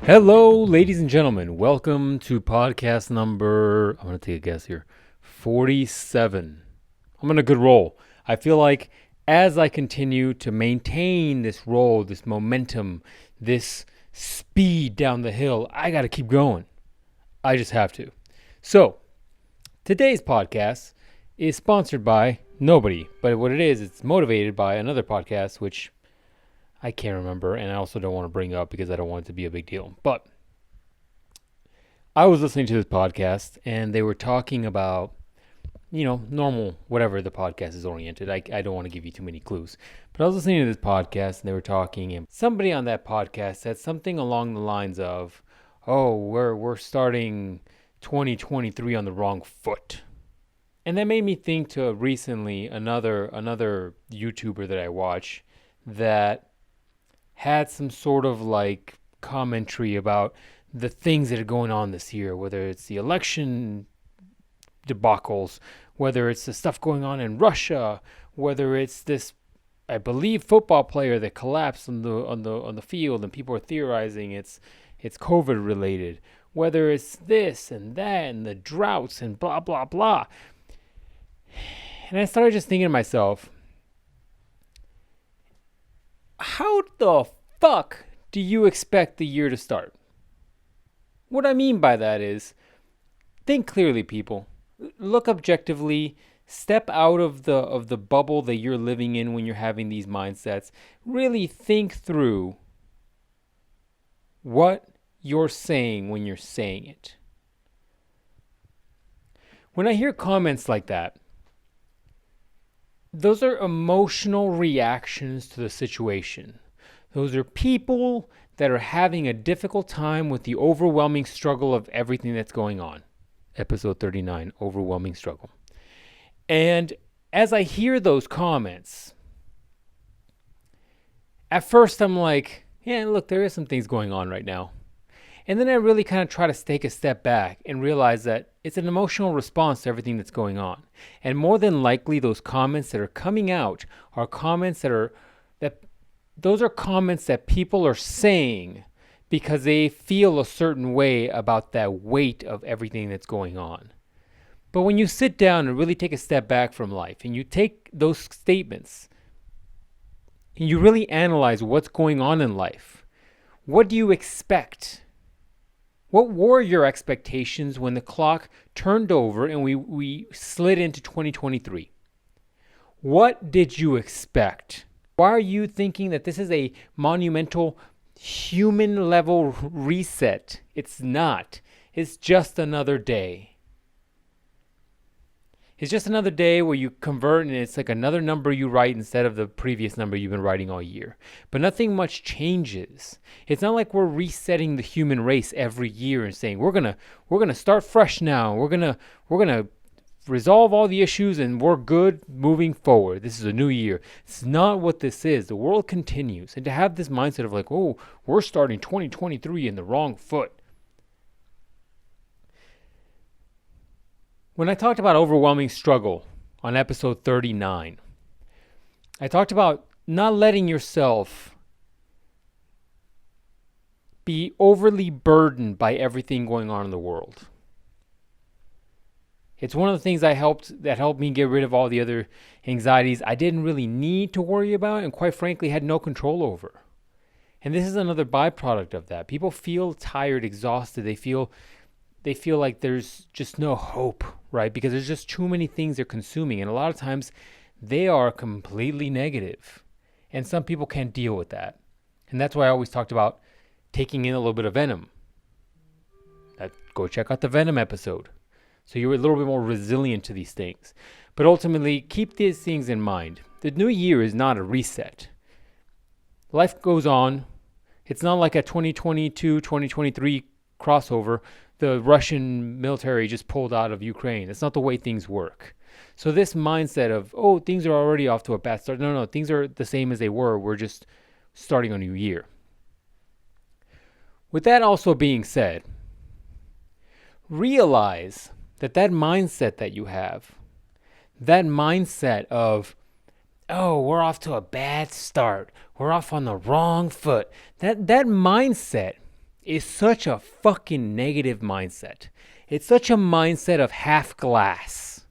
Hello, ladies and gentlemen. Welcome to podcast number, I'm going to take a guess here, 47. I'm on a good roll. I feel like as I continue to maintain this roll, this momentum, this speed down the hill, I got to keep going. I just have to. So, today's podcast is sponsored by nobody, but what it is, it's motivated by another podcast, which I can't remember, and I also don't want to bring up because I don't want it to be a big deal. But I was listening to this podcast, and they were talking about, normal, whatever the podcast is oriented. I don't want to give you too many clues. But I was listening to this podcast, and they were talking, and somebody on that podcast said something along the lines of, oh, we're starting 2023 on the wrong foot. And that made me think to recently another YouTuber that I watch that had some sort of like commentary about the things that are going on this year, whether it's the election debacles, whether it's the stuff going on in Russia, whether it's this, I believe, football player that collapsed on the field and people are theorizing it's COVID related, whether it's this and that and the droughts and blah blah blah. And I started just thinking to myself, how the fuck do you expect the year to start? What I mean by that is, think clearly, people. Look objectively. Step out of the bubble that you're living in when you're having these mindsets. Really think through what you're saying when you're saying it. When I hear comments like that, those are emotional reactions to the situation. Those are people that are having a difficult time with the overwhelming struggle of everything that's going on. Episode 39, Overwhelming Struggle. And as I hear those comments, at first I'm like, yeah, look, there is some things going on right now. And then I really kind of try to take a step back and realize that it's an emotional response to everything that's going on. And more than likely, those comments that are coming out are comments those are comments that people are saying because they feel a certain way about that weight of everything that's going on. But when you sit down and really take a step back from life and you take those statements and you really analyze what's going on in life, what do you expect? What were your expectations when the clock turned over and we slid into 2023? What did you expect? Why are you thinking that this is a monumental human level reset? It's not. It's just another day. It's just another day where you convert and it's like another number you write instead of the previous number you've been writing all year. But nothing much changes. It's not like we're resetting the human race every year and saying we're gonna start fresh now. We're gonna resolve all the issues and we're good moving forward. This is a new year. It's not what this is. The world continues. And to have this mindset of like, oh, we're starting 2023 in the wrong foot. When I talked about overwhelming struggle on episode 39, I talked about not letting yourself be overly burdened by everything going on in the world. It's one of the things that helped me get rid of all the other anxieties I didn't really need to worry about and quite frankly had no control over. And this is another byproduct of that. People feel tired, exhausted. They feel like there's just no hope, right? Because there's just too many things they're consuming. And a lot of times they are completely negative. And some people can't deal with that. And that's why I always talked about taking in a little bit of venom. Go check out the Venom episode. So you're a little bit more resilient to these things. But ultimately, keep these things in mind. The new year is not a reset. Life goes on. It's not like a 2022, 2023 crossover. The Russian military just pulled out of Ukraine. That's not the way things work. So this mindset of, oh, things are already off to a bad start. No, things are the same as they were. We're just starting a new year. With that also being said, realize that mindset that you have, that mindset of, oh, we're off to a bad start, we're off on the wrong foot, that mindset is such a fucking negative mindset. It's such a mindset of half glass.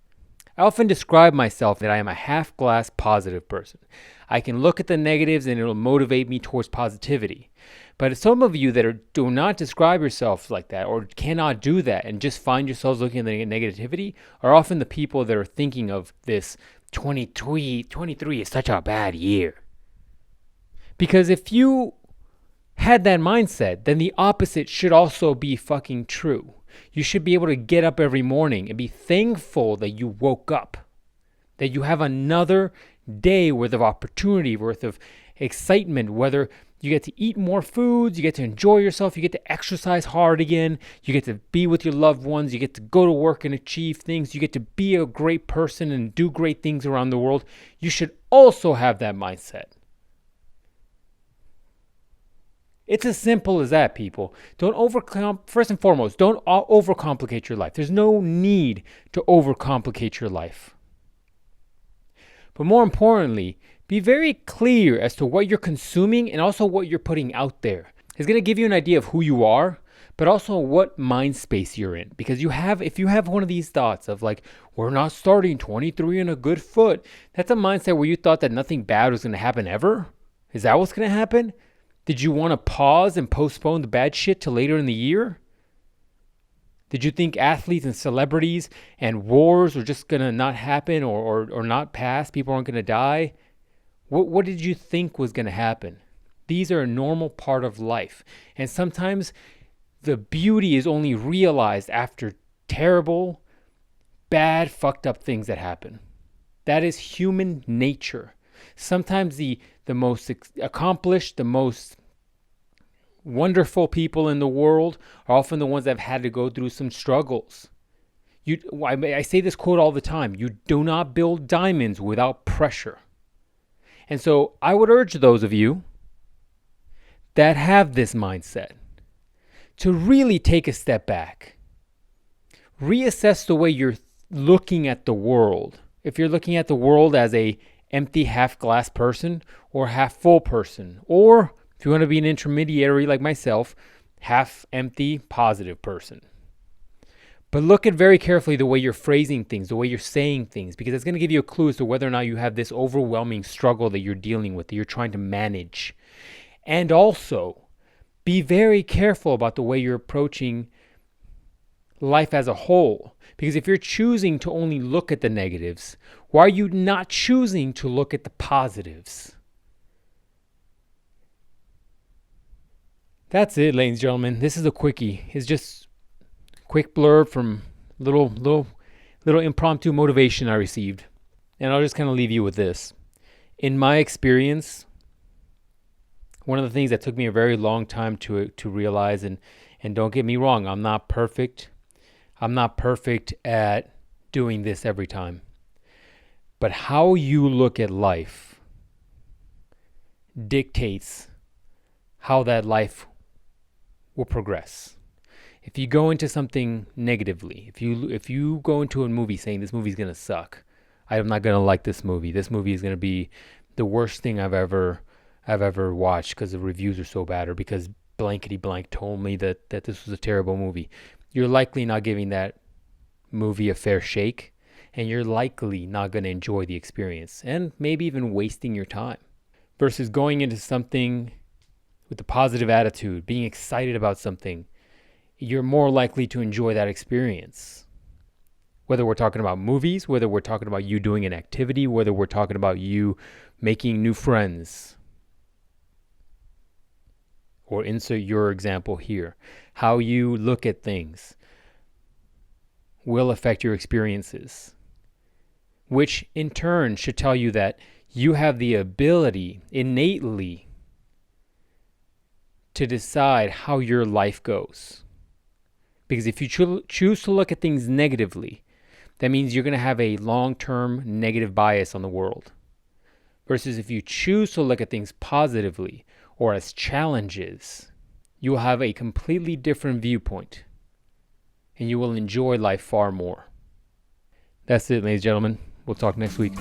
I often describe myself that I am a half glass positive person. I can look at the negatives and it'll motivate me towards positivity. But some of you that do not describe yourself like that or cannot do that and just find yourselves looking at the negativity are often the people that are thinking of this 23 is such a bad year. Because if you had that mindset, then the opposite should also be fucking true. You should be able to get up every morning and be thankful that you woke up, that you have another day worth of opportunity, worth of excitement, whether you get to eat more foods, you get to enjoy yourself, you get to exercise hard again, you get to be with your loved ones, you get to go to work and achieve things, you get to be a great person and do great things around the world. You should also have that mindset. It's as simple as that, people. First and foremost, don't overcomplicate your life. There's no need to overcomplicate your life. But more importantly, be very clear as to what you're consuming and also what you're putting out there. It's going to give you an idea of who you are, but also what mind space you're in. Because if you have one of these thoughts of like, we're not starting 23 on a good foot, that's a mindset where you thought that nothing bad was going to happen ever. Is that what's going to happen? Did you want to pause and postpone the bad shit till later in the year? Did you think athletes and celebrities and wars were just going to not happen or not pass? People aren't going to die? What did you think was going to happen? These are a normal part of life. And sometimes the beauty is only realized after terrible, bad, fucked up things that happen. That is human nature. Sometimes the most accomplished, the most wonderful people in the world are often the ones that have had to go through some struggles. I say this quote all the time. You do not build diamonds without pressure. And so I would urge those of you that have this mindset to really take a step back. Reassess the way you're looking at the world. If you're looking at the world as a empty half glass person or half full person, or if you want to be an intermediary like myself, half empty positive person. But look at very carefully the way you're phrasing things, the way you're saying things, because it's going to give you a clue as to whether or not you have this overwhelming struggle that you're dealing with, that you're trying to manage. And also, be very careful about the way you're approaching life as a whole. Because if you're choosing to only look at the negatives, why are you not choosing to look at the positives? That's it, ladies and gentlemen. This is a quickie. It's just a quick blurb from little impromptu motivation I received. And I'll just kind of leave you with this. In my experience, one of the things that took me a very long time to realize, and don't get me wrong, I'm not perfect. I'm not perfect at doing this every time. But how you look at life dictates how that life will progress. If you go into something negatively, if you go into a movie saying this movie's going to suck, I'm not going to like this movie is going to be the worst thing I've ever watched because the reviews are so bad, or because blankety blank told me that this was a terrible movie, you're likely not giving that movie a fair shake, and you're likely not going to enjoy the experience, and maybe even wasting your time. Versus going into something with a positive attitude, being excited about something, you're more likely to enjoy that experience. Whether we're talking about movies, whether we're talking about you doing an activity, whether we're talking about you making new friends. Or insert your example here. How you look at things will affect your experiences, which in turn should tell you that you have the ability innately to decide how your life goes. Because if you choose to look at things negatively, that means you're going to have a long-term negative bias on the world. Versus if you choose to look at things positively or as challenges, you will have a completely different viewpoint, and you will enjoy life far more. That's it, ladies and gentlemen. We'll talk next week.